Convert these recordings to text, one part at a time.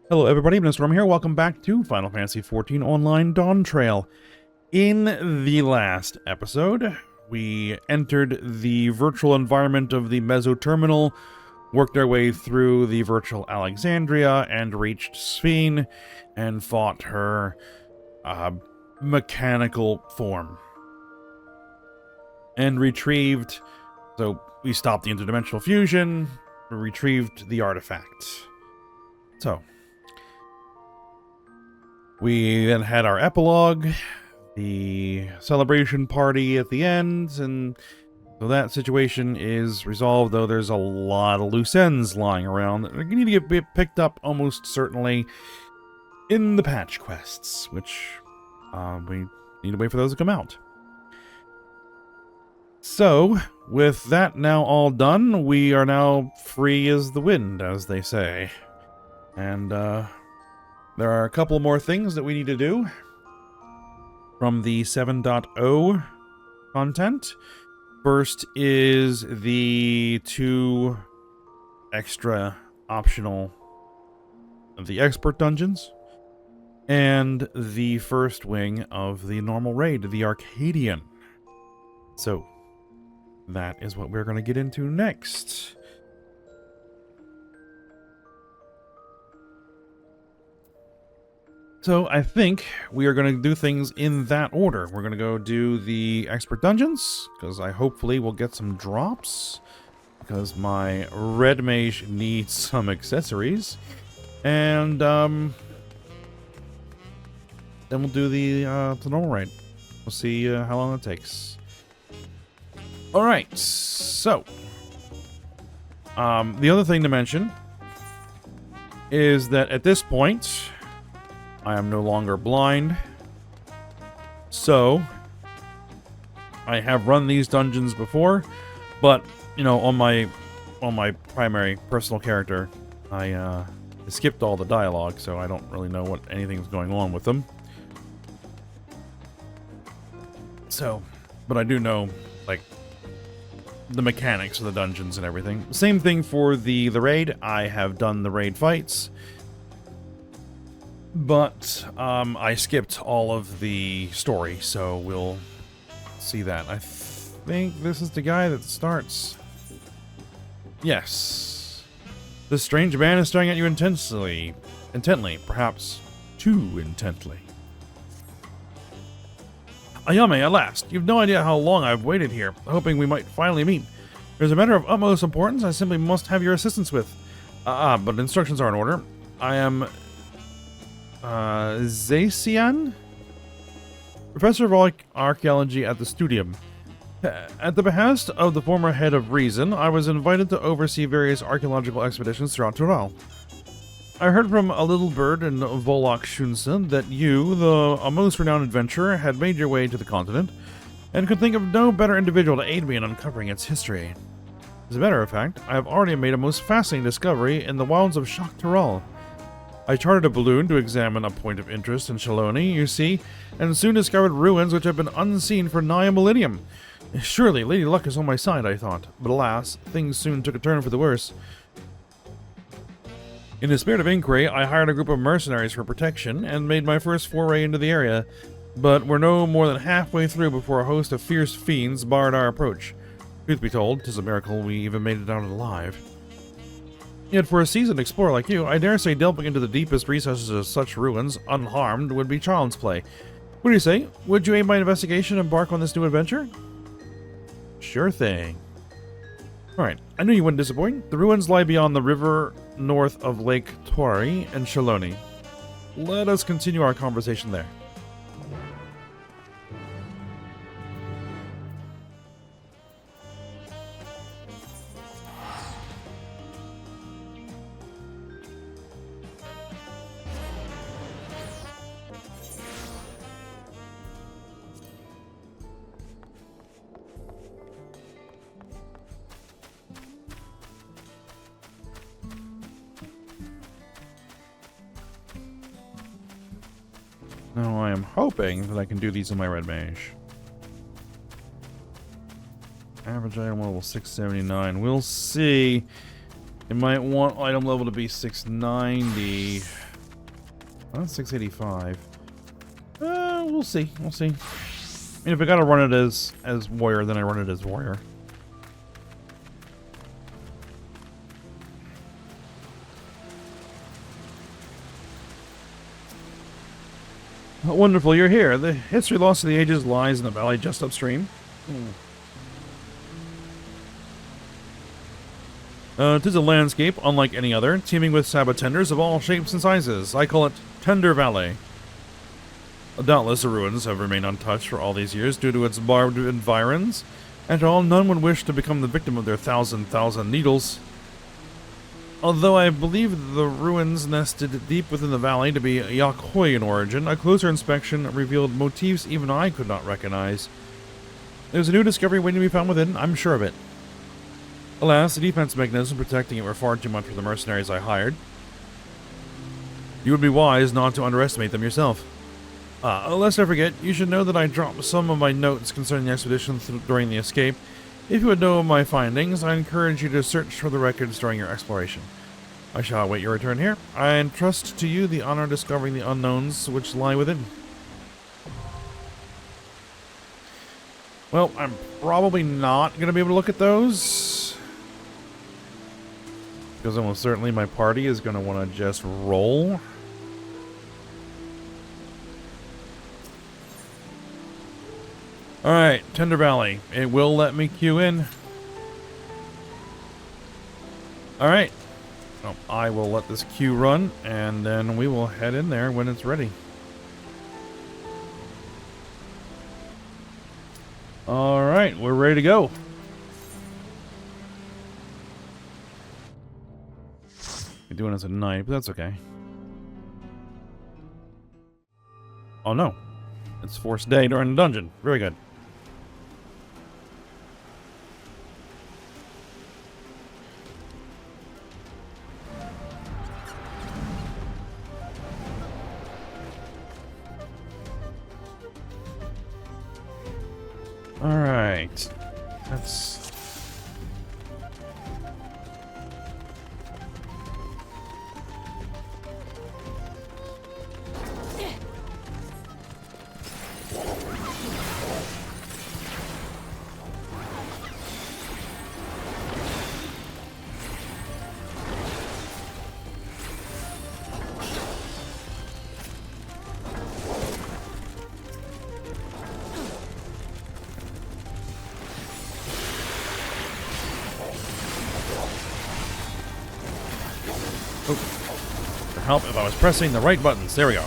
Hello everybody, Mr. here. Welcome back to Final Fantasy XIV Online Dawntrail. In the last episode, we entered the virtual environment of the Mesoterminal, worked our way through the virtual Alexandria, and reached Sphene, and fought her mechanical form. And retrieved, so we stopped the interdimensional fusion, retrieved the artifact. So, we then had our epilogue, the celebration party at the end, and so that situation is resolved, though there's a lot of loose ends lying around that are going to get picked up almost certainly in the patch quests, which we need to wait for those to come out. So, with that now all done, we are now free as the wind, as they say. And, there are a couple more things that we need to do from the 7.0 content. First is the 2 extra optional the expert dungeons, and the first wing of the normal raid, the Arcadian. So, that is what we're going to get into next. So I think we are going to do things in that order. We're going to go do the expert dungeons, because I hopefully will get some drops, because my red mage needs some accessories. And then we'll do the normal raid. We'll see how long it takes. Alright, so the other thing to mention is that at this point I am no longer blind, so I have run these dungeons before, but you know, on my primary personal character, I skipped all the dialogue, so I don't really know what anything's going on with them. So, but I do know like the mechanics of the dungeons and everything. Same thing for the raid. I have done the raid fights, but I skipped all of the story, so we'll see that. I think this is the guy that starts. Yes. This strange man is staring at you intently, perhaps too intently. Ayame, at last. You've no idea how long I've waited here, hoping we might finally meet. There's a matter of utmost importance I simply must have your assistance with. But instructions are in order. I am Zacian, professor of archaeology at the Studium. At the behest of the former head of Reason, I was invited to oversee various archaeological expeditions throughout Tural. I heard from a little bird in Volok Shunsen that you, a most renowned adventurer, had made your way to the continent, and could think of no better individual to aid me in uncovering its history. As a matter of fact, I have already made a most fascinating discovery in the wilds of Shak Tural. I chartered a balloon to examine a point of interest in Shaloni, you see, and soon discovered ruins which have been unseen for nigh a millennium. Surely, Lady Luck is on my side, I thought, but alas, things soon took a turn for the worse. In the spirit of inquiry, I hired a group of mercenaries for protection, and made my first foray into the area, but were no more than halfway through before a host of fierce fiends barred our approach. Truth be told, 'tis a miracle we even made it out alive. Yet for a seasoned explorer like you, I dare say delving into the deepest recesses of such ruins, unharmed, would be child's play. What do you say? Would you aid my investigation and embark on this new adventure? Sure thing. Alright, I knew you wouldn't disappoint. The ruins lie beyond the river north of Lake Tuari and Shaloni. Let us continue our conversation there. Now I am hoping that I can do these in my red mage. Average item level 679. We'll see. It might want item level to be 690. That's 685. We'll see. We'll see. I mean, if I gotta run it as warrior, then I run it as warrior. Oh, wonderful, you're here. The history lost to the ages lies in the valley just upstream. 'Tis a landscape unlike any other, teeming with sabotenders of all shapes and sizes. I call it Tender Valley. Doubtless the ruins have remained untouched for all these years due to its barbed environs. After all, none would wish to become the victim of their thousand needles. Although I believe the ruins nested deep within the valley to be Yakhoi in origin, a closer inspection revealed motifs even I could not recognize. There's a new discovery waiting to be found within, I'm sure of it. Alas, the defense mechanism protecting it were far too much for the mercenaries I hired. You would be wise not to underestimate them yourself. Lest I forget, you should know that I dropped some of my notes concerning the expedition during the escape. If you would know of my findings, I encourage you to search for the records during your exploration. I shall await your return here. I entrust to you the honor of discovering the unknowns which lie within. Well, I'm probably not going to be able to look at those, because almost certainly my party is going to want to just roll. Alright, Tender Valley. It will let me queue in. Alright. Well, I will let this queue run, and then we will head in there when it's ready. Alright, we're ready to go. We're doing this at night, but that's okay. Oh no. It's forced day during the dungeon. Very good. Alright. That's... help if I was pressing the right buttons. There we go.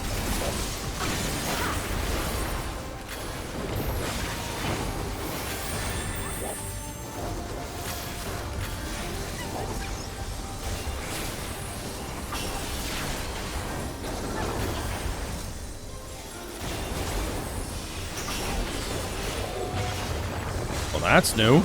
Well, that's new.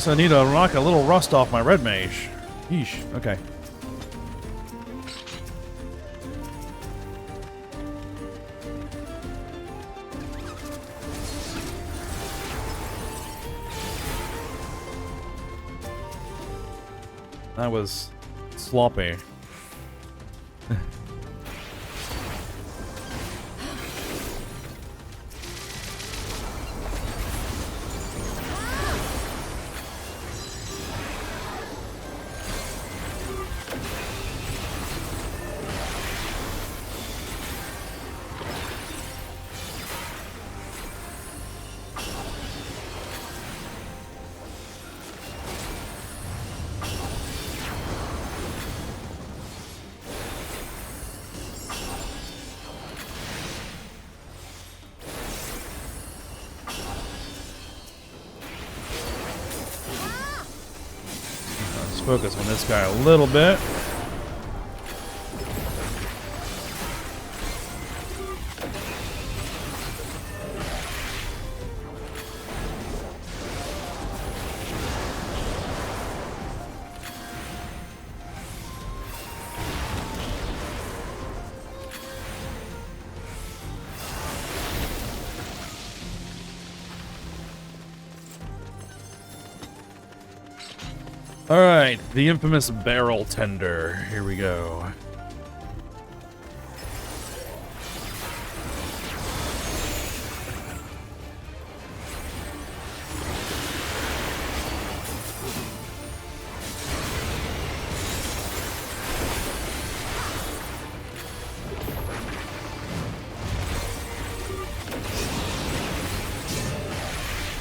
I need to knock a little rust off my red mage. Yeesh. Okay. That was sloppy. Focus on this guy a little bit. Alright, the infamous barrel tender. Here we go.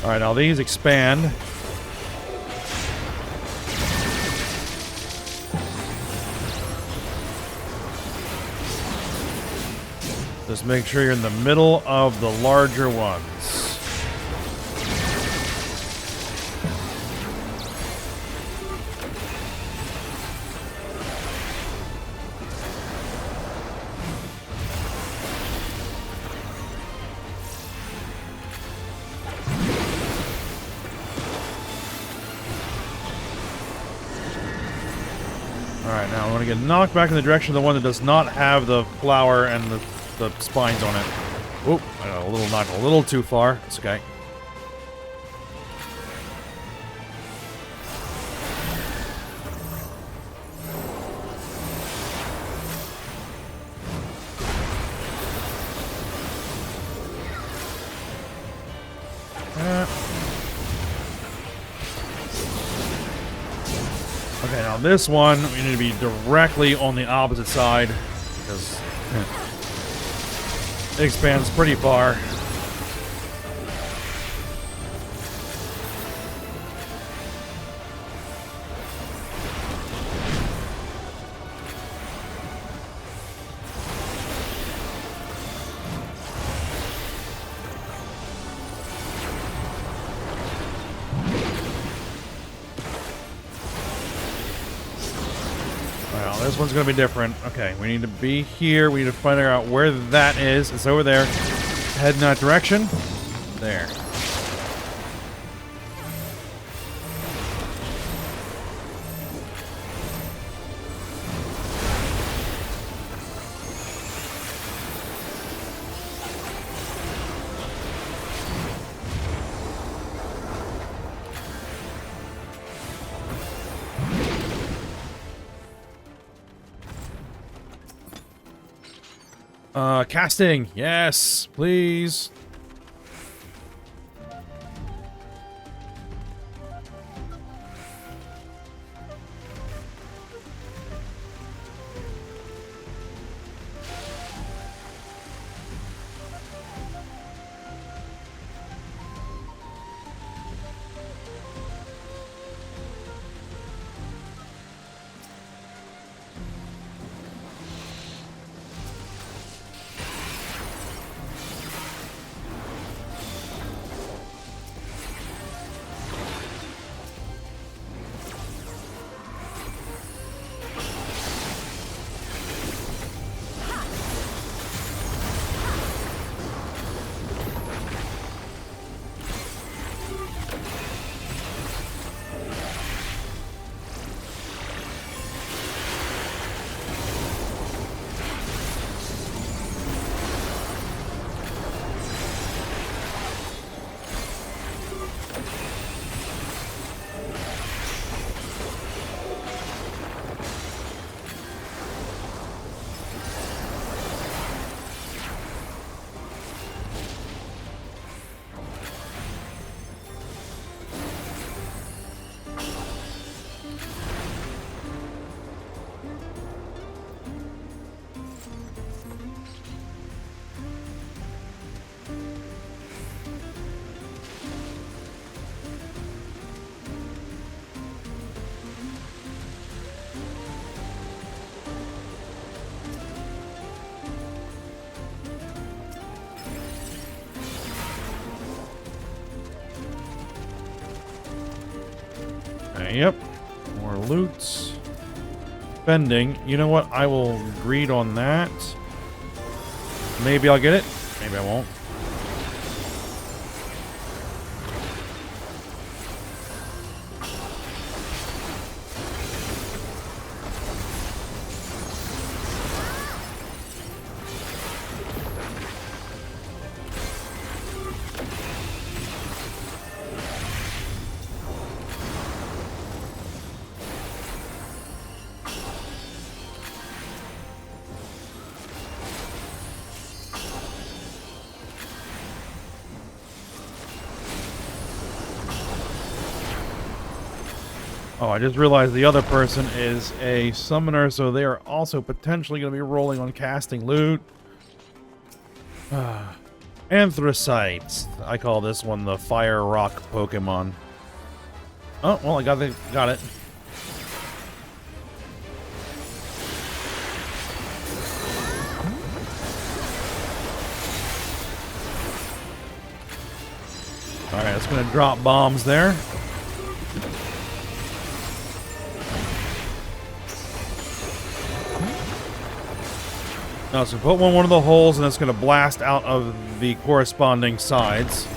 Alright, now these expand. Just make sure you're in the middle of the larger ones. Alright, now I want to get knocked back in the direction of the one that does not have the flower and the spines on it. Oop, I got a little knocked a little too far. It's okay. Okay, now this one, we need to be directly on the opposite side, because it expands pretty far. This one's going to be different. Okay, we need to be here. We need to find out where that is. It's over there. Head in that direction. There. Casting. Yes, please. Yep. More loot. Spending. You know what? I will greed on that. Maybe I'll get it. Maybe I won't. Oh, I just realized the other person is a summoner, so they are also potentially going to be rolling on casting loot. Anthracite. I call this one the Fire Rock Pokemon. Oh, well, I got it. Alright, it's going to drop bombs there. Now, so put one of the holes, and it's going to blast out of the corresponding sides.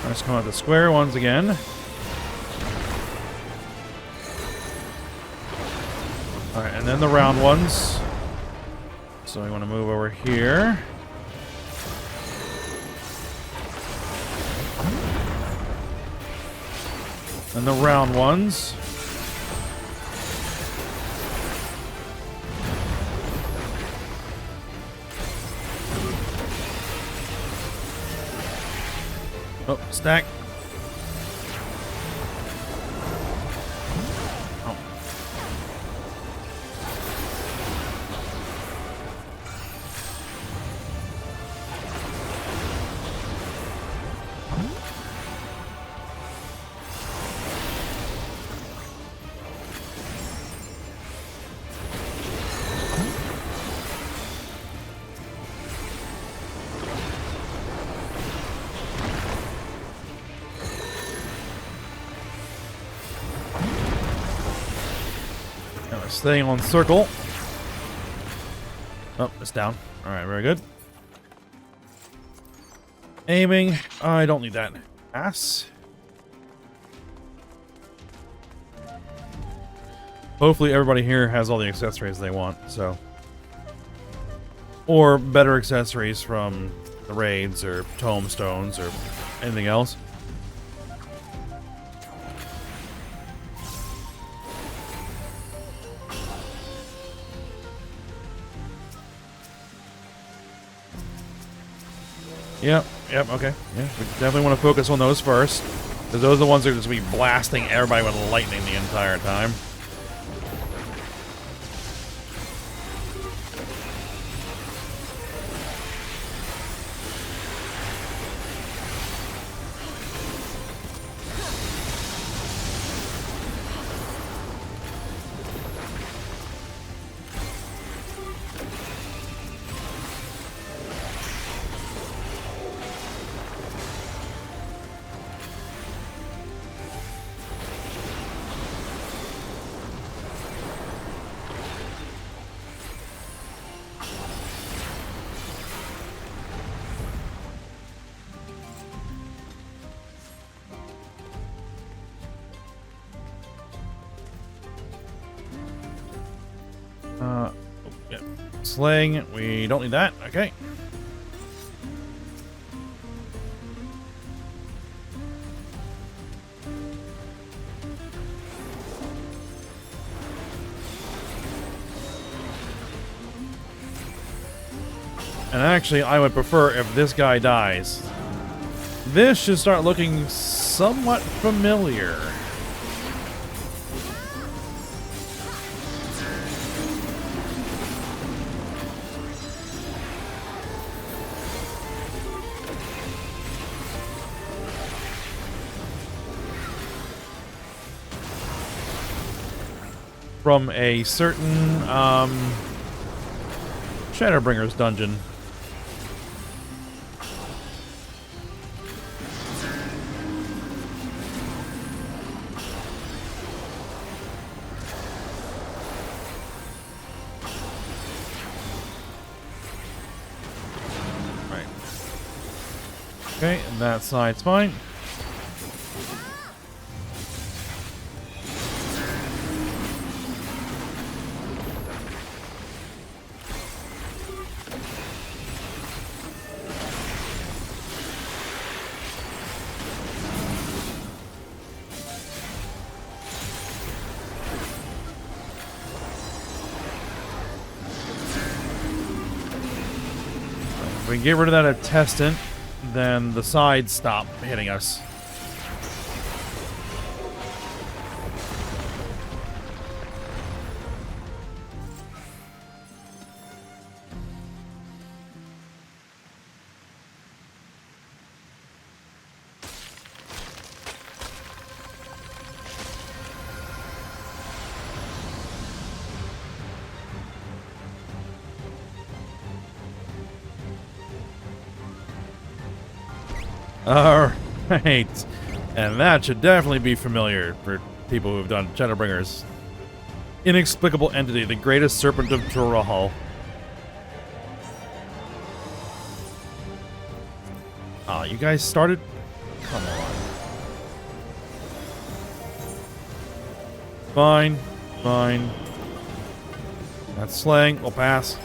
Let's come out the square ones again. Alright, and then the round ones. So we want to move over here. And the round ones. Oh, stack. Oh. Staying on circle. Oh, it's down. Alright, very good. Aiming. I don't need that. Pass. Hopefully everybody here has all the accessories they want, so. Or better accessories from the raids or tomestones or anything else. Yep, okay. Yeah, we definitely want to focus on those first. Because those are the ones that are just going to be blasting everybody with lightning the entire time. Yeah. Slaying, we don't need that. Okay. And actually, I would prefer if this guy dies. This should start looking somewhat familiar. From a certain Shadowbringer's dungeon. Okay, and that side's fine. If we can get rid of that attestant, then the sides stop hitting us. Alright. And that should definitely be familiar for people who have done Shadowbringers. Inexplicable entity, the greatest serpent of Turahal. Ah, you guys started? Come on. Fine. Fine. That's slaying. We'll pass.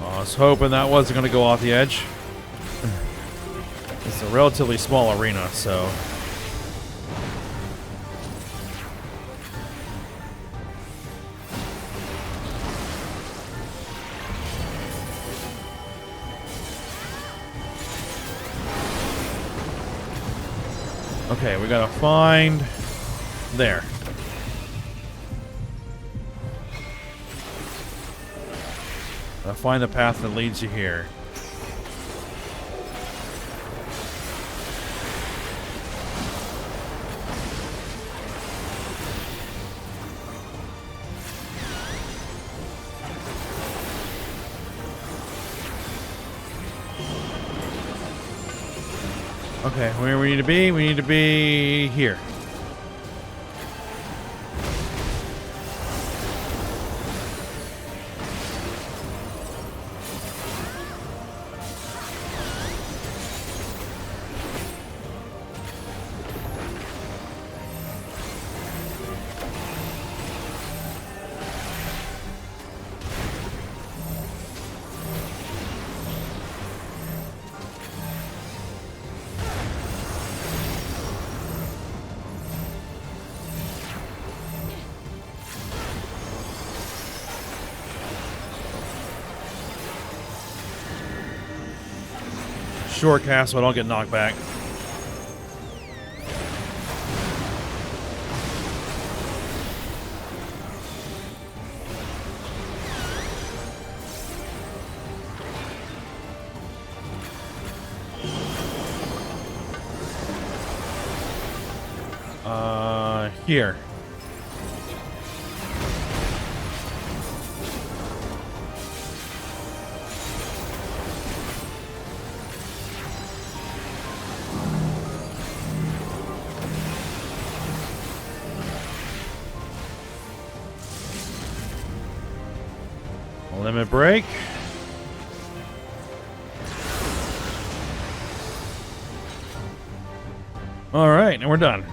I was hoping that wasn't going to go off the edge. It's a relatively small arena, so... Okay, we gotta find... There. Gotta find the path that leads you here. Okay, where we need to be? We need to be here. Short cast so I don't get knocked back. Here. Limit break. All right, and we're done.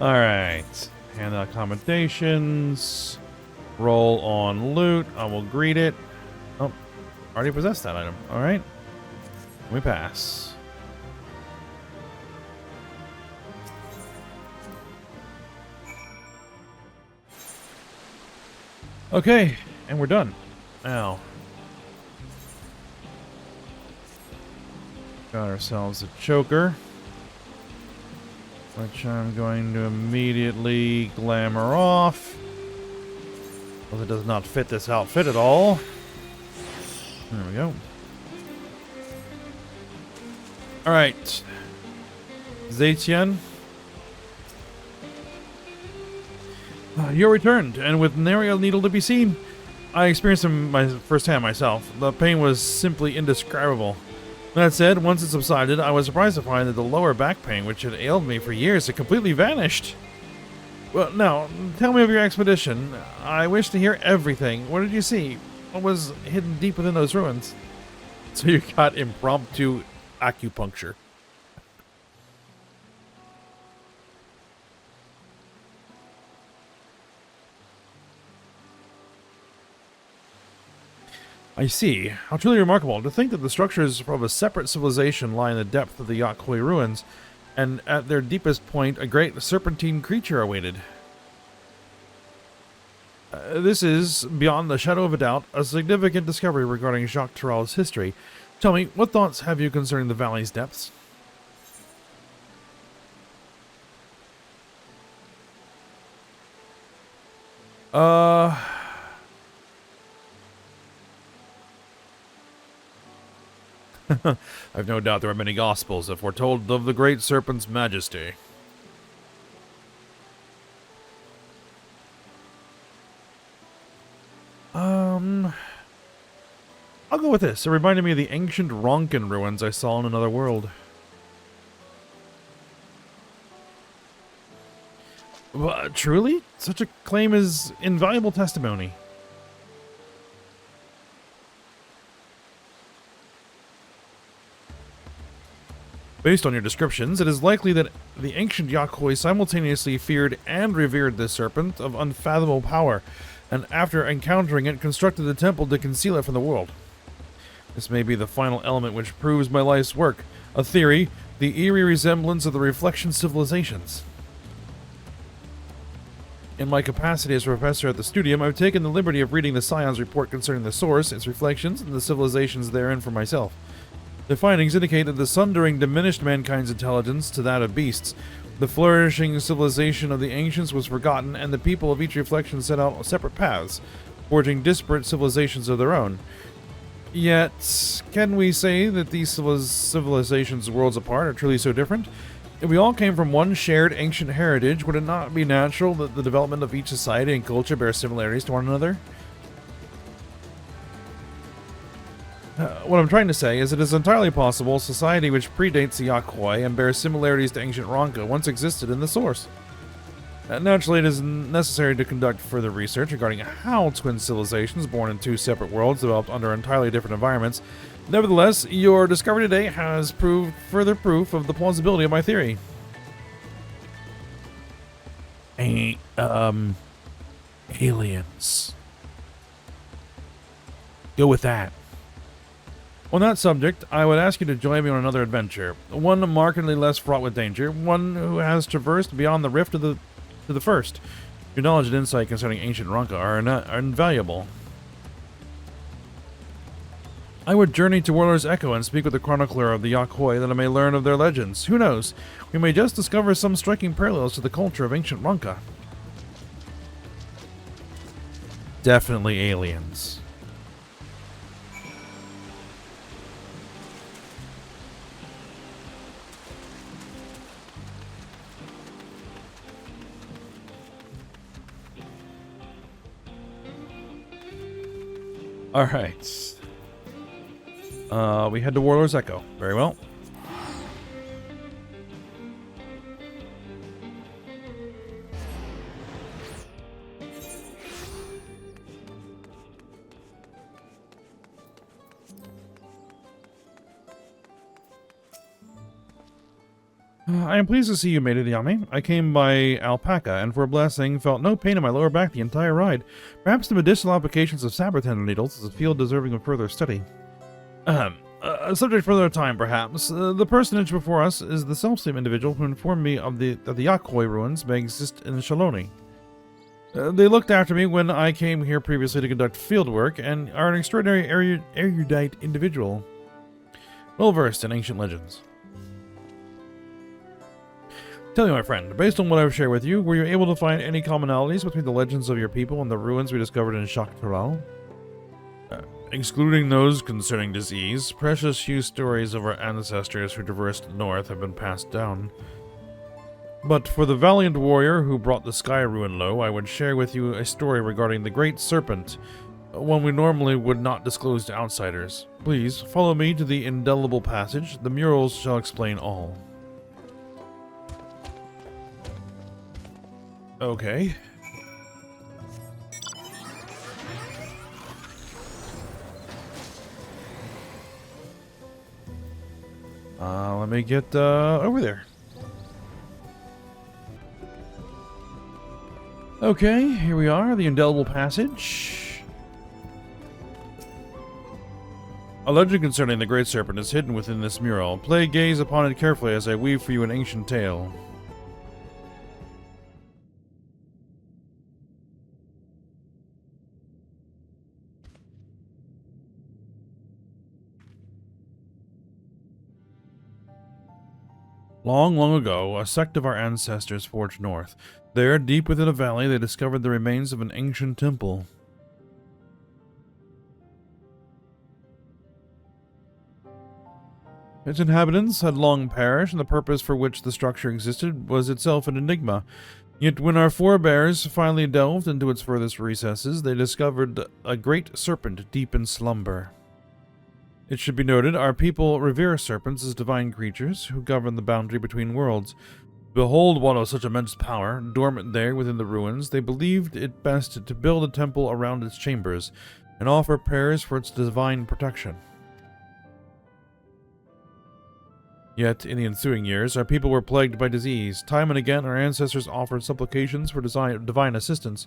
All right, hand out accommodations. Roll on loot. I will greet it. Oh, already possessed that item. All right, we pass. Okay, and we're done. Now, got ourselves a choker, which I'm going to immediately glamour off, because it does not fit this outfit at all. There we go. Alright. Zetian. You're returned, and with nary a needle to be seen. I experienced them firsthand myself. The pain was simply indescribable. That said, once it subsided, I was surprised to find that the lower back pain, which had ailed me for years, had completely vanished. Well, now, tell me of your expedition. I wish to hear everything. What did you see? What was hidden deep within those ruins? So you got impromptu acupuncture. I see. How truly remarkable. To think that the structures of a separate civilization lie in the depth of the Yakkoi ruins, and at their deepest point, a great serpentine creature awaited. This is, beyond the shadow of a doubt, a significant discovery regarding Jacques Tarrel's history. Tell me, what thoughts have you concerning the valley's depths? I've no doubt there are many gospels that foretold of the great serpent's majesty. I'll go with this. It reminded me of the ancient Ronkin ruins I saw in another world. But truly? Such a claim is invaluable testimony. Based on your descriptions, it is likely that the ancient Yakkoi simultaneously feared and revered this serpent of unfathomable power, and after encountering it, constructed the temple to conceal it from the world. This may be the final element which proves my life's work, a theory, the eerie resemblance of the reflection civilizations. In my capacity as professor at the Studium, I've taken the liberty of reading the Scion's report concerning the source, its reflections, and the civilizations therein for myself. The findings indicate that the Sundering diminished mankind's intelligence to that of beasts. The flourishing civilization of the ancients was forgotten, and the people of each reflection set out separate paths, forging disparate civilizations of their own. Yet, can we say that these civilizations worlds apart are truly so different? If we all came from one shared ancient heritage, would it not be natural that the development of each society and culture bear similarities to one another? What I'm trying to say is it is entirely possible a society which predates the Yakkoi and bears similarities to ancient Ronka once existed in the source. Naturally, it is necessary to conduct further research regarding how twin civilizations born in two separate worlds developed under entirely different environments. Nevertheless, your discovery today has proved further proof of the plausibility of my theory. Aliens. Go with that. On that subject, I would ask you to join me on another adventure. One markedly less fraught with danger, one who has traversed beyond the rift to the first. Your knowledge and insight concerning ancient Ronka are invaluable. I would journey to Warlord's Echo and speak with the chronicler of the Yakkoi that I may learn of their legends. Who knows? We may just discover some striking parallels to the culture of ancient Ronka. Definitely aliens. Alright. We head to Warlord's Echo. Very well. I am pleased to see you made it, Yami. I came by alpaca, and for a blessing, felt no pain in my lower back the entire ride. Perhaps the medicinal applications of saber tendon needles is a field deserving of further study. A subject for another time, perhaps. The personage before us is the self-same individual who informed me of that the Yakkoi ruins may exist in Shaloni. They looked after me when I came here previously to conduct field work, and are an extraordinary erudite individual, well versed in ancient legends. Tell me, my friend, based on what I've shared with you, were you able to find any commonalities between the legends of your people and the ruins we discovered in Shaktaral? Excluding those concerning disease, precious few stories of our ancestors who traversed the north have been passed down. But for the valiant warrior who brought the sky ruin low, I would share with you a story regarding the Great Serpent, one we normally would not disclose to outsiders. Please, follow me to the indelible passage. The murals shall explain all. Okay. Let me get over there. Okay, here we are, the indelible passage. A legend concerning the Great Serpent is hidden within this mural. Play gaze upon it carefully as I weave for you an ancient tale. Long, long ago, a sect of our ancestors forged north. There, deep within a valley, they discovered the remains of an ancient temple. Its inhabitants had long perished, and the purpose for which the structure existed was itself an enigma. Yet when our forebears finally delved into its furthest recesses, they discovered a great serpent deep in slumber. It should be noted, our people revere serpents as divine creatures who govern the boundary between worlds. Behold one of such immense power, dormant there within the ruins. They believed it best to build a temple around its chambers, and offer prayers for its divine protection. Yet, in the ensuing years, our people were plagued by disease. Time and again, our ancestors offered supplications for divine assistance,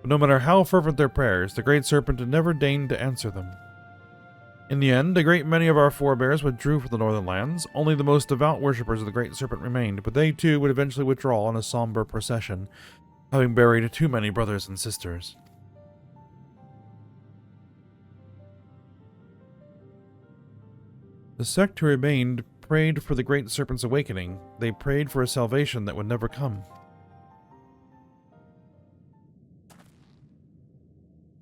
but no matter how fervent their prayers, the Great Serpent never deigned to answer them. In the end, a great many of our forebears withdrew from the northern lands. Only the most devout worshippers of the Great Serpent remained, but they too would eventually withdraw in a somber procession, having buried too many brothers and sisters. The sect who remained prayed for the Great Serpent's awakening. They prayed for a salvation that would never come.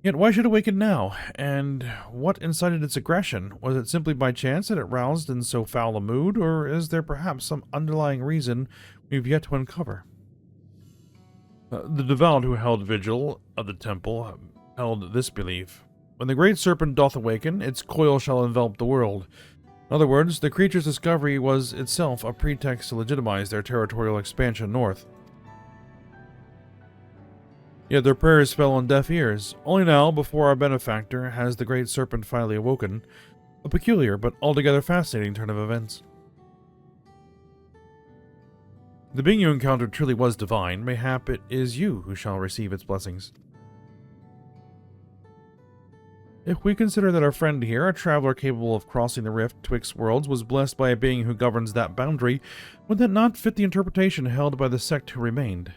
Yet why should it awaken now? And what incited its aggression? Was it simply by chance that it roused in so foul a mood, or is there perhaps some underlying reason we've yet to uncover? The devout who held vigil of the temple held this belief. When the Great Serpent doth awaken, its coil shall envelop the world. In other words, the creature's discovery was itself a pretext to legitimize their territorial expansion north. Yet their prayers fell on deaf ears. Only now, before our benefactor, has the Great Serpent finally awoken. A peculiar but altogether fascinating turn of events. The being you encountered truly was divine. Mayhap it is you who shall receive its blessings. If we consider that our friend here, a traveler capable of crossing the rift twixt worlds, was blessed by a being who governs that boundary, would that not fit the interpretation held by the sect who remained?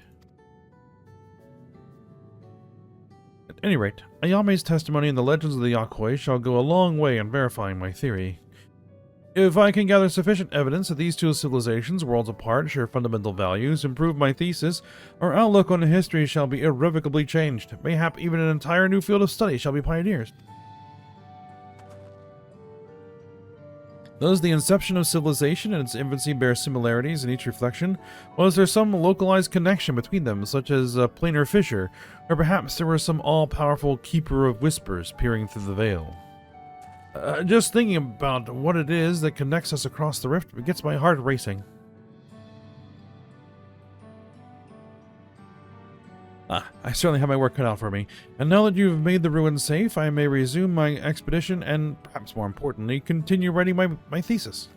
At any rate, Ayame's testimony and the legends of the Yakoi shall go a long way in verifying my theory. If I can gather sufficient evidence that these two civilizations, worlds apart, share fundamental values, and prove my thesis, our outlook on history shall be irrevocably changed. Mayhap even an entire new field of study shall be pioneered. Does the inception of civilization and its infancy bear similarities in each reflection? Was there some localized connection between them, such as a planar fissure, or perhaps there was some all-powerful keeper of whispers peering through the veil? Just thinking about what it is that connects us across the rift gets my heart racing. I certainly have my work cut out for me, and now that you've made the ruins safe, I may resume my expedition and, perhaps more importantly, continue writing my thesis.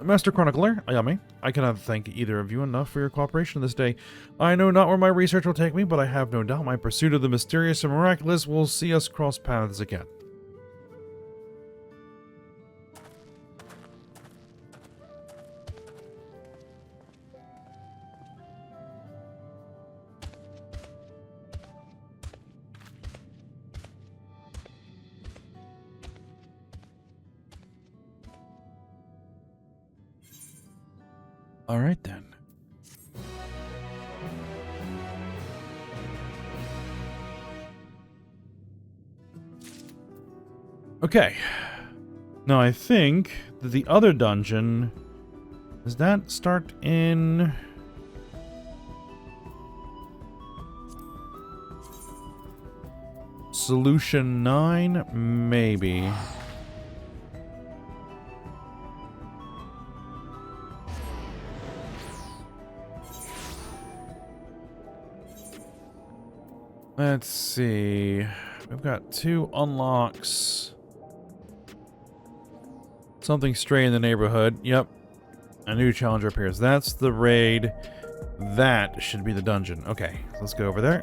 Master Chronicler, Ayame, I cannot thank either of you enough for your cooperation this day. I know not where my research will take me, but I have no doubt my pursuit of the mysterious and miraculous will see us cross paths again. All right, then. Okay. Now, I think that the other dungeon... Does that start in... Solution 9? Maybe. Let's see. We've got 2 unlocks. Something stray in the neighborhood. Yep. A new challenger appears. That's the raid. That should be the dungeon. Okay, let's go over there.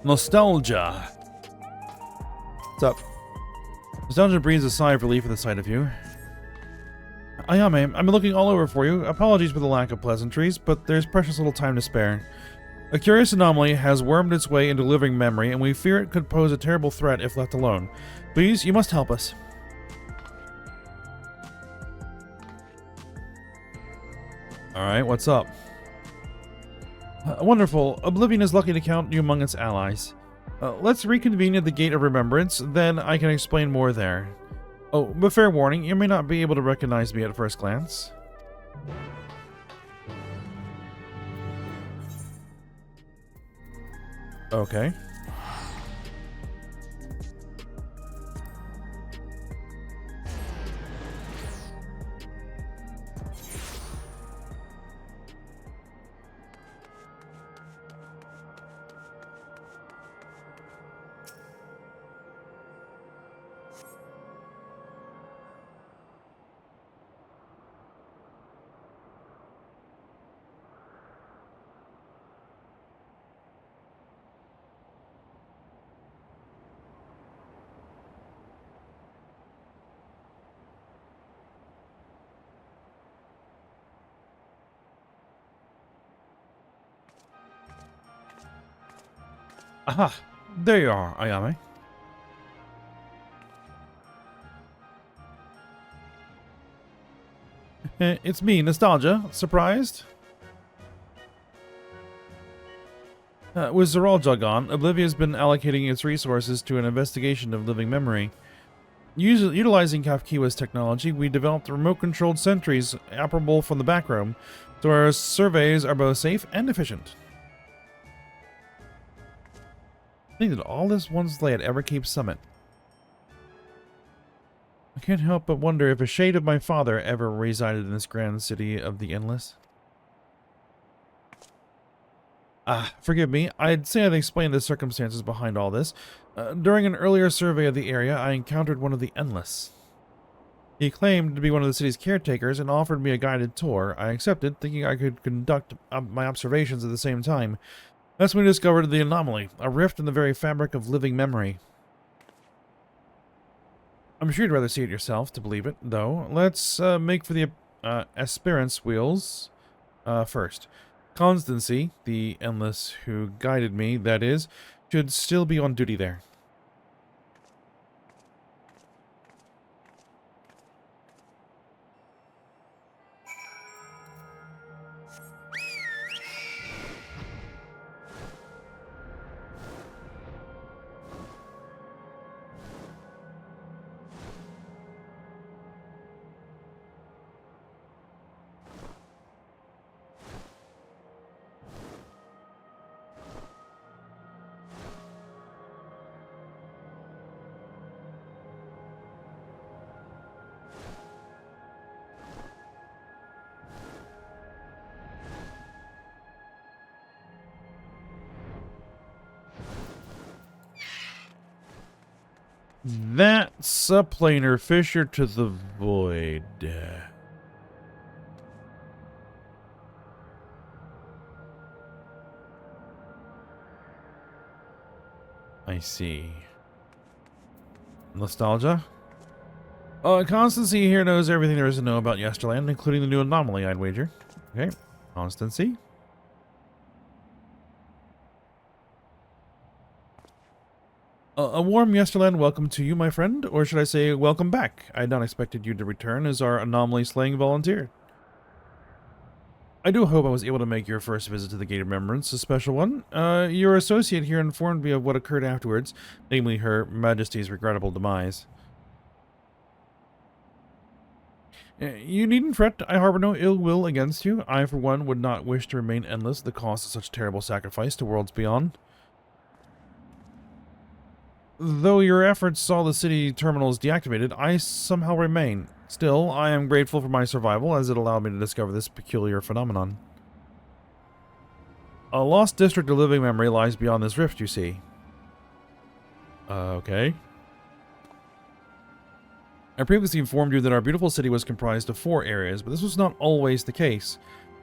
Nostalgia. What's up? Nostalgia breathes a sigh of relief at the sight of you. Ayame, I've been looking all over for you. Apologies for the lack of pleasantries, but there's precious little time to spare. A curious anomaly has wormed its way into living memory, and we fear it could pose a terrible threat if left alone. Please, you must help us. Alright, what's up? Wonderful. Oblivion is lucky to count you among its allies. Let's reconvene at the Gate of Remembrance, then I can explain more there. Oh, but fair warning, you may not be able to recognize me at first glance. Okay. Aha! There you are, Ayame. It's me, Nostalgia. Surprised? With Zeralja gone, Oblivia has been allocating its resources to an investigation of living memory. Utilizing Kafkiwa's technology, we developed remote-controlled sentries operable from the back room, so our surveys are both safe and efficient. I think that all this once lay at Everkeep Summit. I can't help but wonder if a shade of my father ever resided in this grand city of the Endless. Forgive me. I'd say I'd explain the circumstances behind all this. During an earlier survey of the area, I encountered one of the Endless. He claimed to be one of the city's caretakers and offered me a guided tour. I accepted, thinking I could conduct my observations at the same time. That's when we discovered the anomaly, a rift in the very fabric of living memory. I'm sure you'd rather see it yourself to believe it, though. Let's make for the aspirants wheels first. Constancy, the Endless who guided me, that is, should still be on duty there. That's a planar fissure to the void. I see. Nostalgia? Constancy here knows everything there is to know about Yesterland, including the new anomaly, I'd wager. Okay. Constancy? A warm Yesterland welcome to you, my friend, or should I say welcome back. I had not expected you to return as our anomaly-slaying volunteer. I do hope I was able to make your first visit to the Gate of Remembrance a special one. Your associate here informed me of what occurred afterwards, namely Her Majesty's regrettable demise. You needn't fret, I harbor no ill will against you. I, for one, would not wish to remain endless at the cost of such terrible sacrifice to worlds beyond. Though your efforts saw the city terminals deactivated, I somehow remain. Still, I am grateful for my survival, as it allowed me to discover this peculiar phenomenon. A lost district of living memory lies beyond this rift, you see. Okay. I previously informed you that our beautiful city was comprised of 4 areas, but this was not always the case.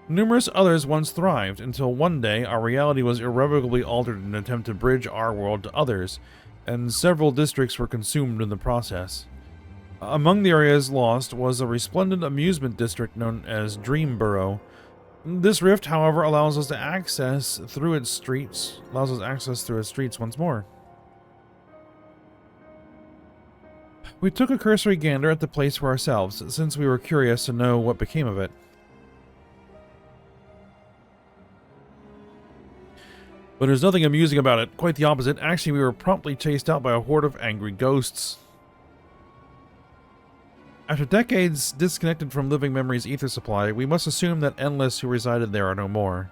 Numerous others once thrived, until one day our reality was irrevocably altered in an attempt to bridge our world to others, and several districts were consumed in the process. Among the areas lost was a resplendent amusement district known as Dreamborough. This rift, however, allows us access through its streets once more. We took a cursory gander at the place for ourselves, since we were curious to know what became of it. But there's nothing amusing about it. Quite the opposite. Actually, we were promptly chased out by a horde of angry ghosts. After decades disconnected from living memory's ether supply, we must assume that endless who resided there are no more.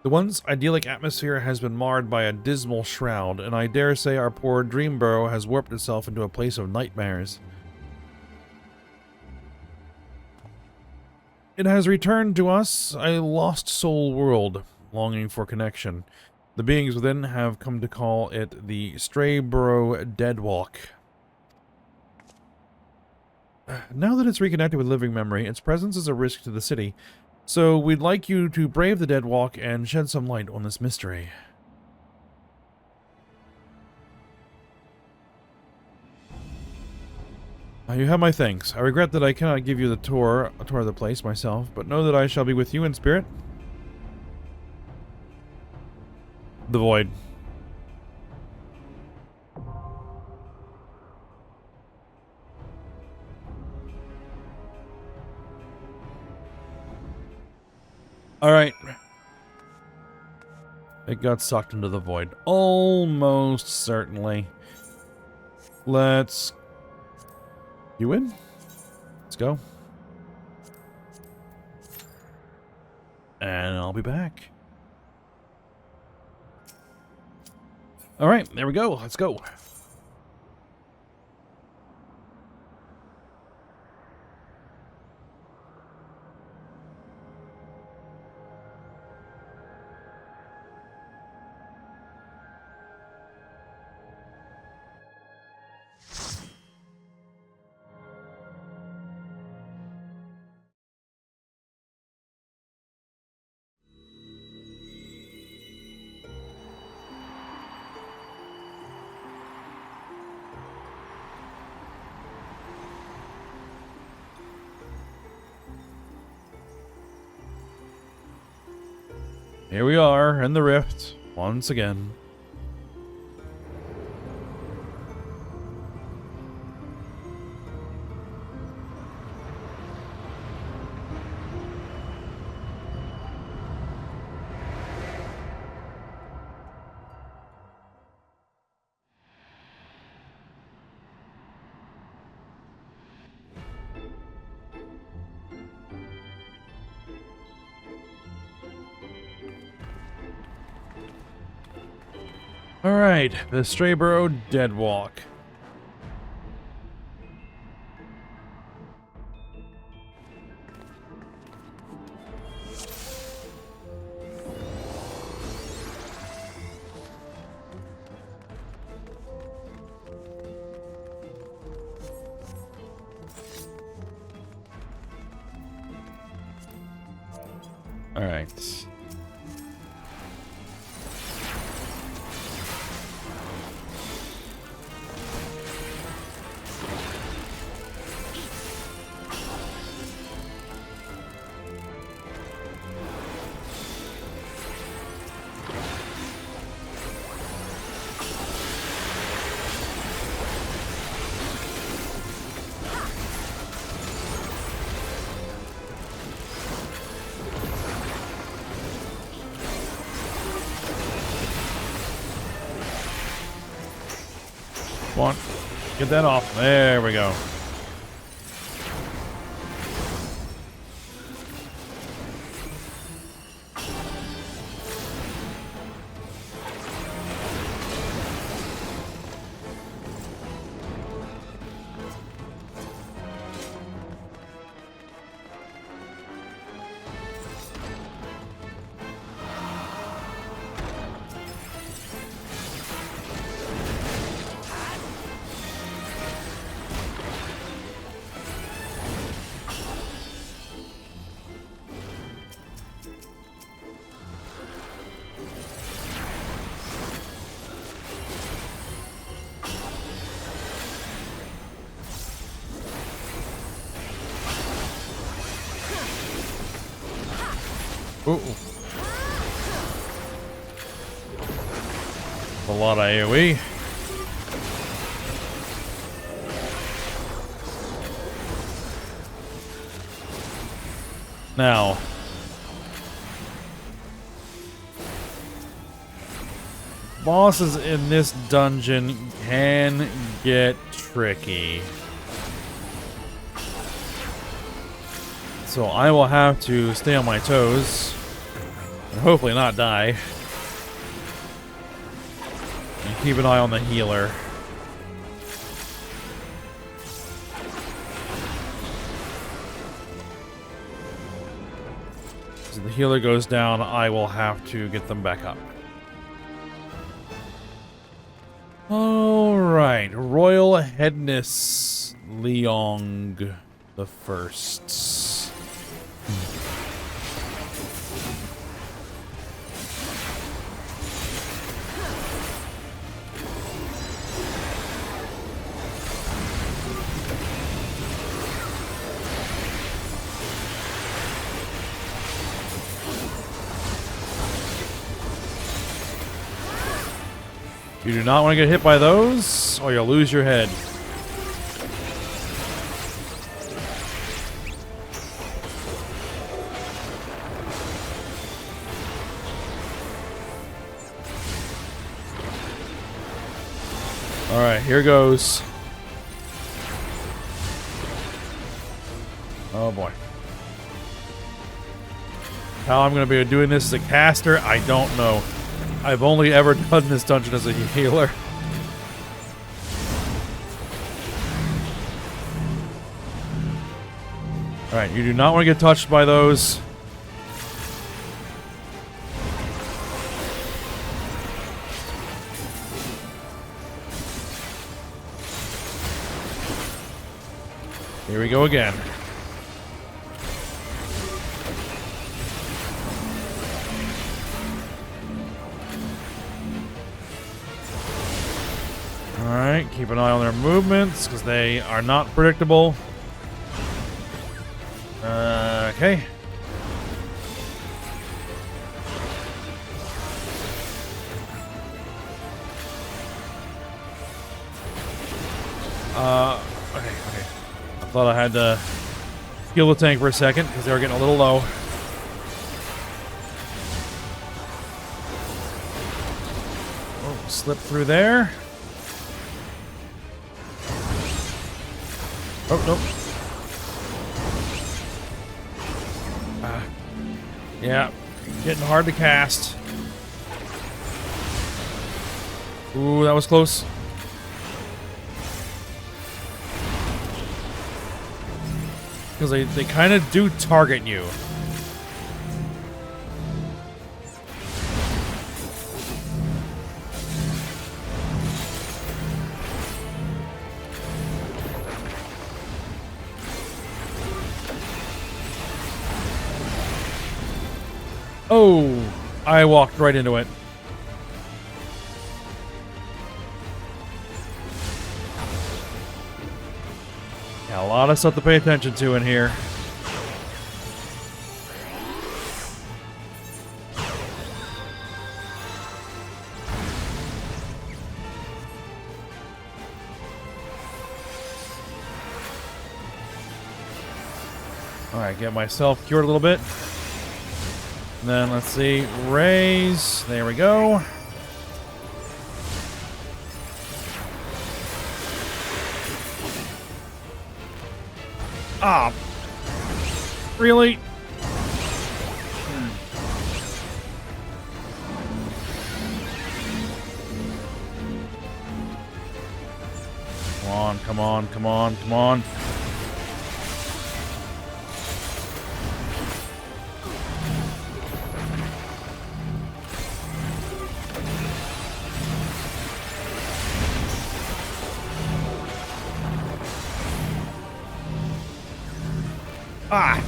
The once idyllic atmosphere has been marred by a dismal shroud, and I dare say our poor Dreamborough has warped itself into a place of nightmares. It has returned to us a lost soul world, longing for connection. The beings within have come to call it the Strayborough Deadwalk. Now that it's reconnected with living memory, its presence is a risk to the city, so we'd like you to brave the Deadwalk and shed some light on this mystery. You have my thanks. I regret that I cannot give you a tour of the place myself, but know that I shall be with you in spirit. The Void. Alright. It got sucked into the void. Almost certainly. Let's... You in? Let's go. And I'll be back. Alright, there we go. Let's go. Here we are in the rift once again. Alright, the Strayborough Deadwalk. Alright. Come on. Get that off. There we go. Ooh. A lot of AoE. Now, bosses in this dungeon can get tricky. So I will have to stay on my toes and hopefully not die. And keep an eye on the healer. So the healer goes down, I will have to get them back up. Alright, Royal Headness Leong the First. You do not want to get hit by those, or you'll lose your head. Alright, here goes. Oh boy. How I'm going to be doing this as a caster, I don't know. I've only ever done this dungeon as a healer. Alright, you do not want to get touched by those. Here we go again. Alright, keep an eye on their movements, because they are not predictable. Okay. Okay. I thought I had to heal the tank for a second, because they were getting a little low. Oh, slip through there. Oh, nope. Yeah, getting hard to cast. Ooh, that was close. Because they kind of do target you. Oh, I walked right into it. Yeah, a lot of stuff to pay attention to in here. Alright, get myself cured a little bit. And then let's see, raise. There we go. Ah, really? Come on, come on, come on, come on. Ah!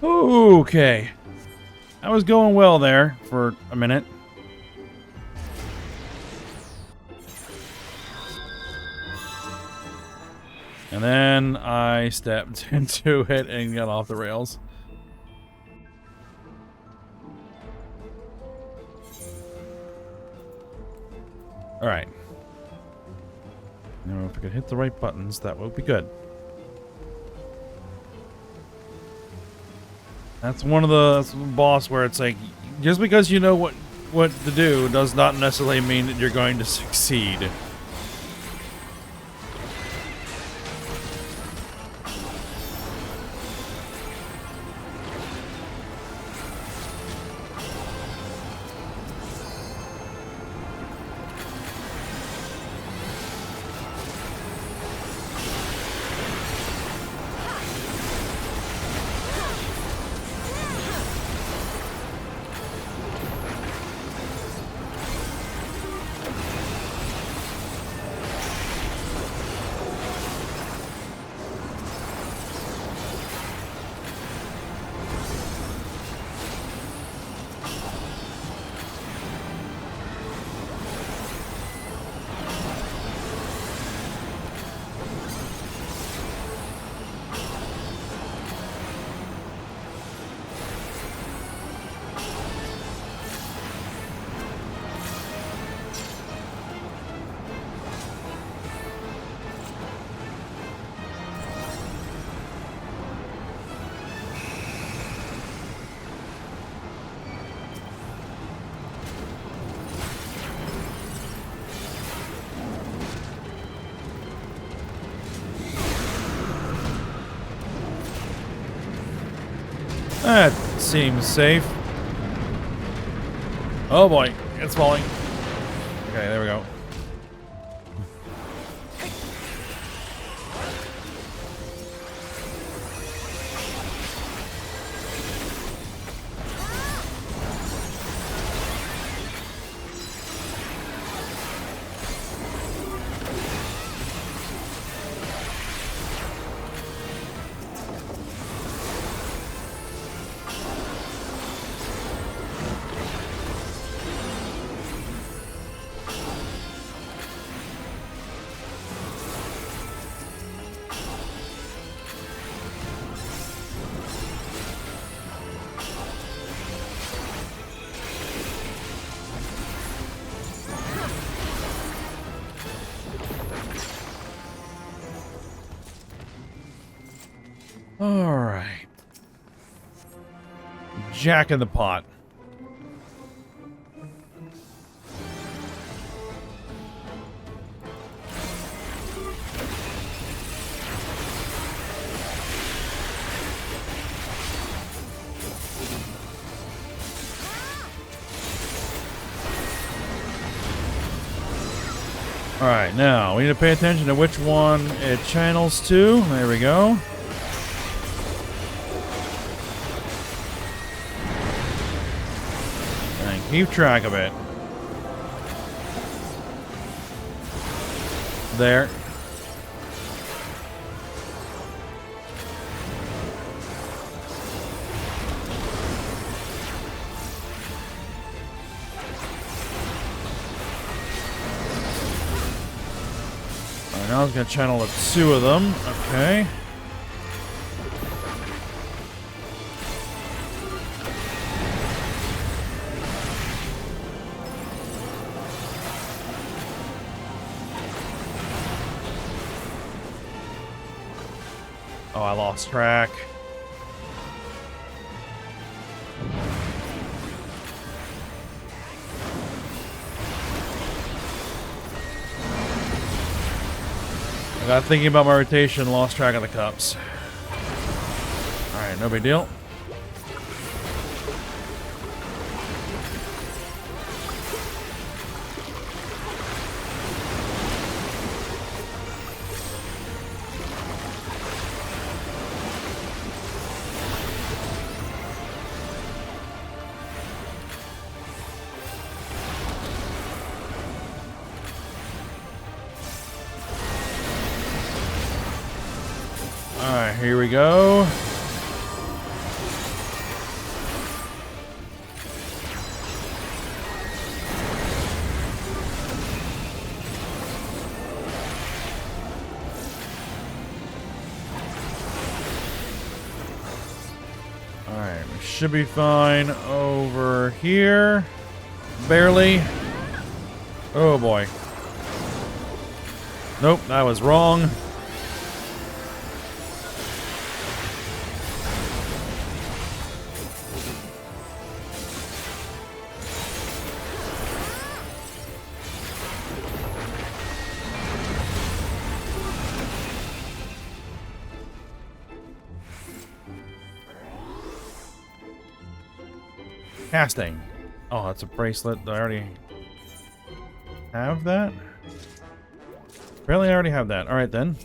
Okay. That was going well there for a minute. And then I stepped into it and got off the rails. Alright. Now, if I could hit the right buttons, that would be good. That's one of the boss where it's like, just because you know what to do does not necessarily mean that you're going to succeed. That seems safe. Oh boy, it's falling. Okay, there we go. Alright. Jack in the pot. Alright, now we need to pay attention to which one it channels to. There we go. And keep track of it. There. Now it's going to channel the two of them. Okay. Oh, I lost track. I got thinking about my rotation, lost track of the cups. Alright, no big deal. Alright, here we go. Alright, we should be fine over here. Barely. Oh boy. Nope, that was wrong. Casting. Oh, that's a bracelet. Do I already have that? Apparently I already have that. Alright then.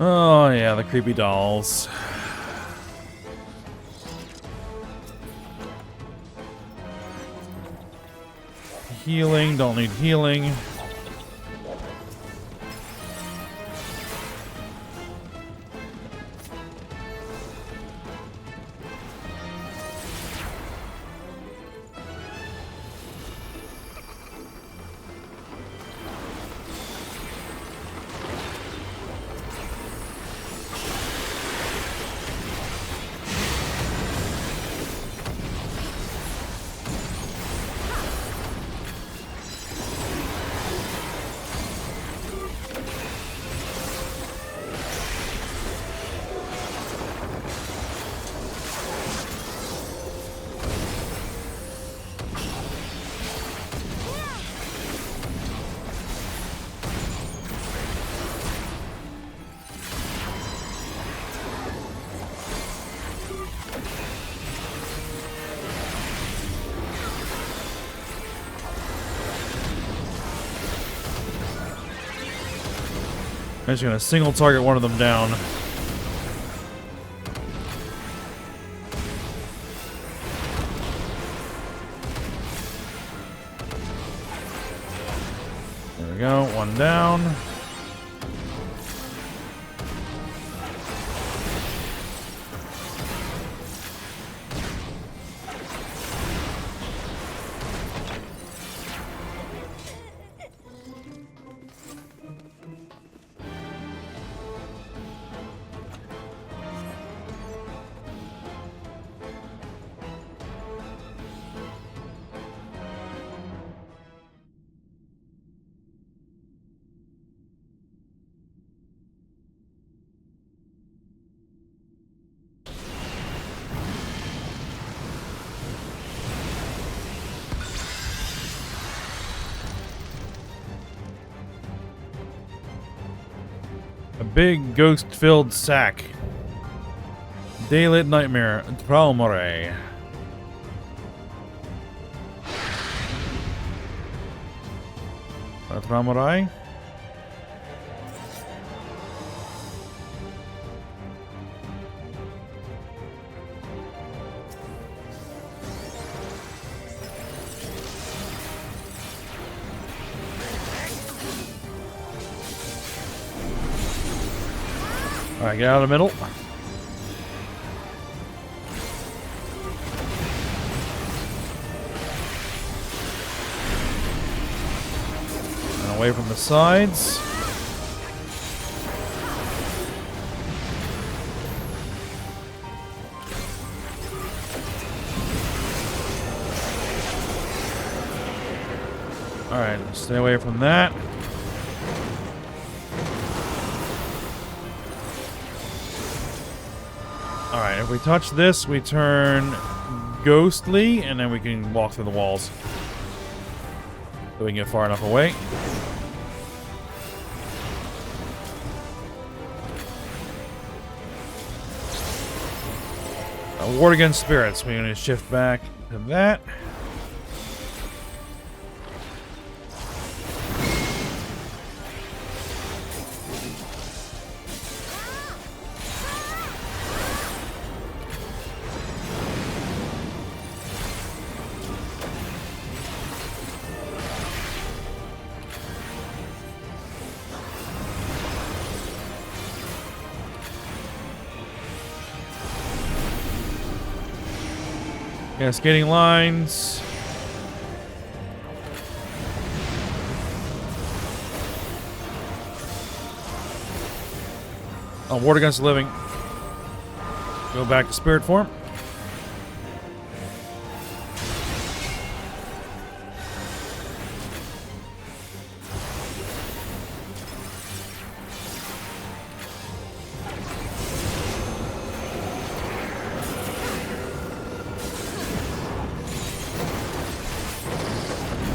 Oh yeah, the creepy dolls. Healing, don't need healing. I'm just gonna single target one of them down. There we go, one down. A big ghost-filled sack. Daylit nightmare. Traumare. Traumare? Alright, get out of the middle. And away from the sides. Alright, stay away from that. Alright, if we touch this, we turn ghostly, and then we can walk through the walls. So we can get far enough away. Ward against spirits. We're going to shift back to that. Cascading lines. Oh, ward against the living. Go back to spirit form.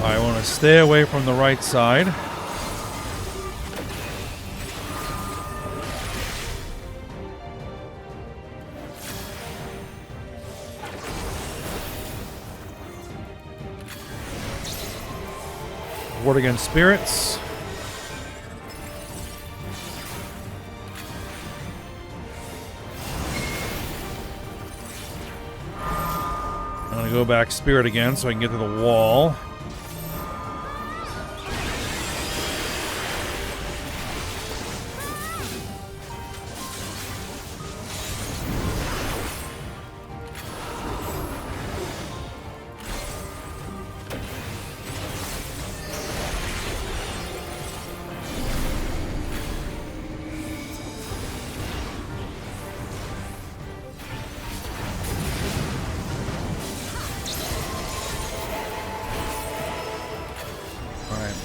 I want to stay away from the right side. Ward against spirits. I'm going to go back spirit again so I can get to the wall.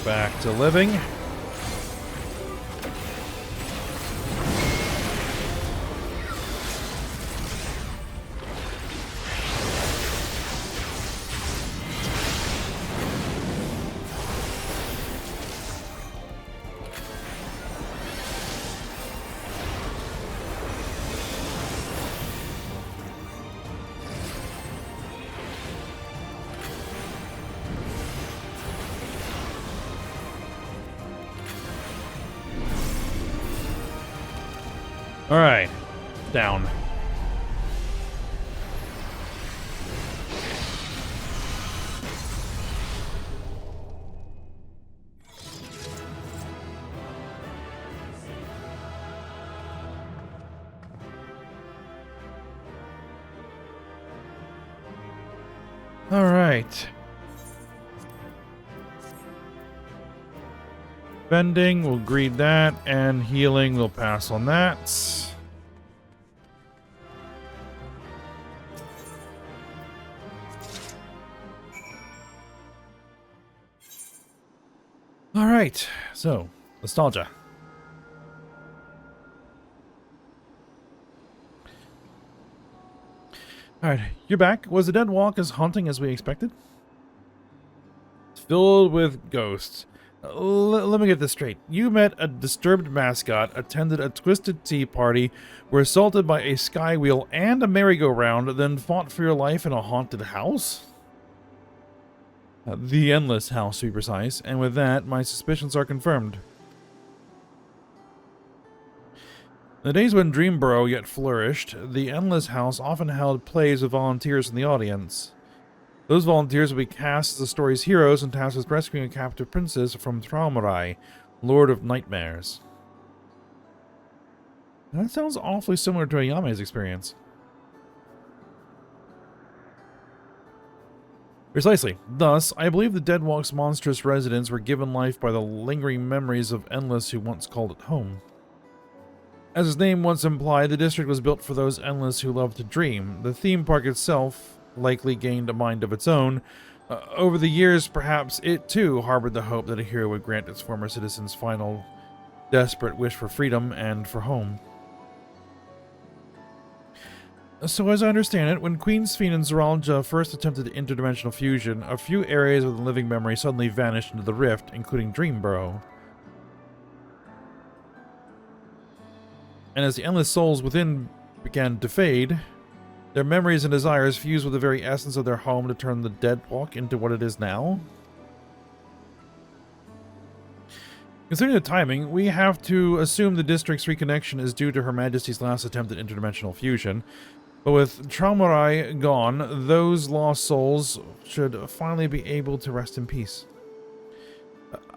Back to living. All right, down. All right. Bending, we'll greed that, and healing, we'll pass on that. All right, so nostalgia. All right, you're back. Was the dead walk as haunting as we expected? It's filled with ghosts. Let me get this straight. You met a disturbed mascot, attended a twisted tea party, were assaulted by a skywheel and a merry-go-round, then fought for your life in a haunted house? The Endless House, to be precise, and with that, my suspicions are confirmed. In the days when Dreamborough yet flourished, the Endless House often held plays with volunteers in the audience. Those volunteers would be cast as the story's heroes and tasked with rescuing a captive princess from Traumarai, Lord of Nightmares. That sounds awfully similar to Ayame's experience. Precisely. Thus, I believe the Deadwalk's monstrous residents were given life by the lingering memories of Endless who once called it home. As its name once implied, the district was built for those Endless who love to dream. The theme park itself likely gained a mind of its own. Over the years, perhaps it too harbored the hope that a hero would grant its former citizens' final, desperate wish for freedom and for home. So as I understand it, when Queen's Fiend and Zeralja first attempted interdimensional fusion, a few areas of the living memory suddenly vanished into the rift, including Dreamborough. And as the endless souls within began to fade, their memories and desires fused with the very essence of their home to turn the Deadwalk into what it is now? Considering the timing, we have to assume the district's reconnection is due to Her Majesty's last attempt at interdimensional fusion. But with Traumarai gone, those lost souls should finally be able to rest in peace.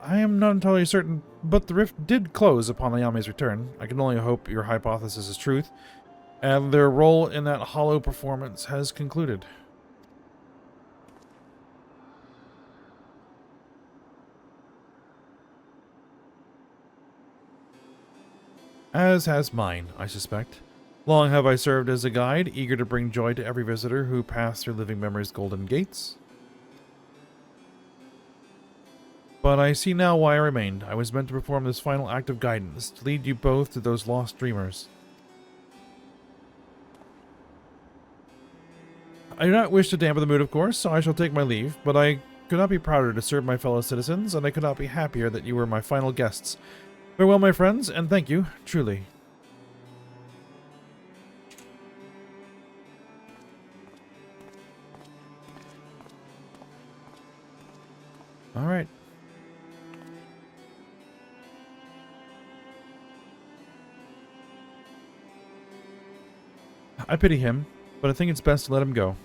I am not entirely certain, but the rift did close upon Ayame's return. I can only hope your hypothesis is truth, and their role in that hollow performance has concluded. As has mine, I suspect. Long have I served as a guide, eager to bring joy to every visitor who passed through Living Memory's golden gates. But I see now why I remained. I was meant to perform this final act of guidance, to lead you both to those lost dreamers. I do not wish to dampen the mood, of course, so I shall take my leave, but I could not be prouder to serve my fellow citizens, and I could not be happier that you were my final guests. Farewell, my friends, and thank you, truly. All right. I pity him, but I think it's best to let him go.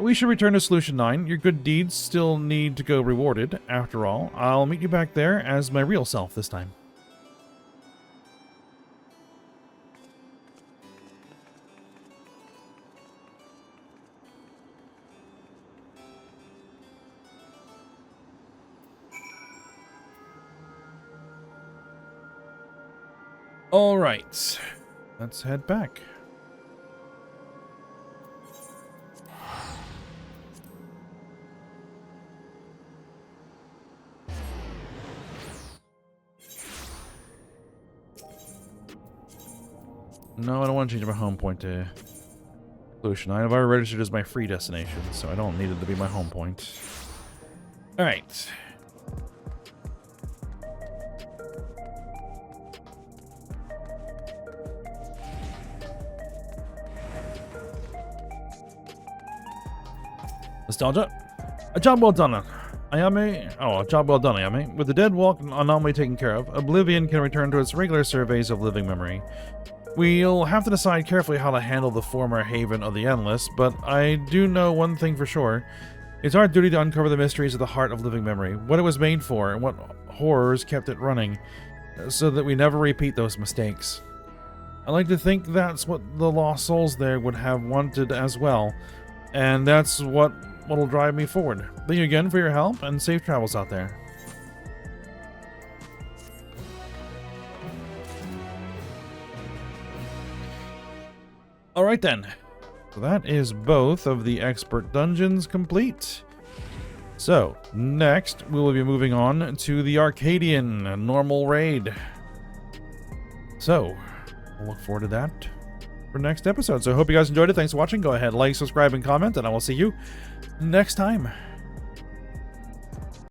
We should return to Solution 9. Your good deeds still need to go rewarded. After all, I'll meet you back there as my real self this time. All right, let's head back. No, I don't want to change my home point to Solution 9. I've already registered as my free destination, so I don't need it to be my home point. All right. Nostalgia. A job well done, Ayame. Oh, a job well done, Ayame. With the Deadwalk anomaly taken care of, Oblivion can return to its regular surveys of living memory. We'll have to decide carefully how to handle the former haven of the Endless, but I do know one thing for sure. It's our duty to uncover the mysteries of the heart of living memory, what it was made for, and what horrors kept it running, so that we never repeat those mistakes. I like to think that's what the lost souls there would have wanted as well, and that's what'll drive me forward. Thank you again for your help, and safe travels out there. Alright then. So that is both of the expert dungeons complete. So, next we will be moving on to the Arcadian normal raid. So, we'll look forward to that for next episode. So I hope you guys enjoyed it. Thanks for watching. Go ahead, like, subscribe, and comment, and I will see you next time.